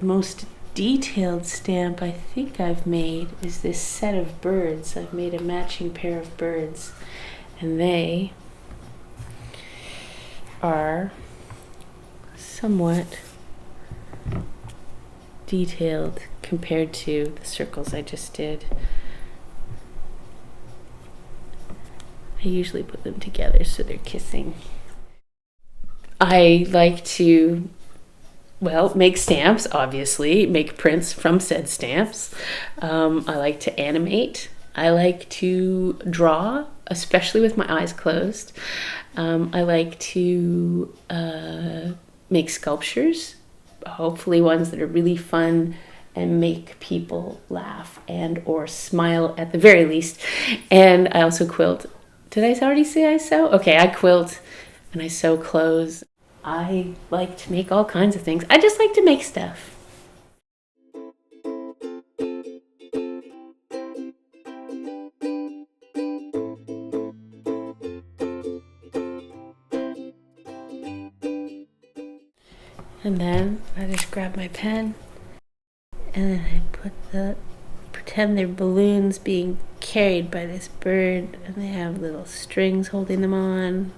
most detailed stamp I think I've made is this set of birds. I've made a matching pair of birds, and they are somewhat detailed compared to the circles I just did. I usually put them together so they're kissing. I like to, well, make stamps, obviously, make prints from said stamps. I like to animate. I like to draw, especially with my eyes closed. I like to make sculptures, hopefully ones that are really fun and make people laugh and or smile at the very least. And I also quilt. Did I already say I sew? Okay, I quilt and I sew clothes. I like to make all kinds of things. I just like to make stuff. And then I just grab my pen and then I pretend they're balloons being carried by this bird, and they have little strings holding them on.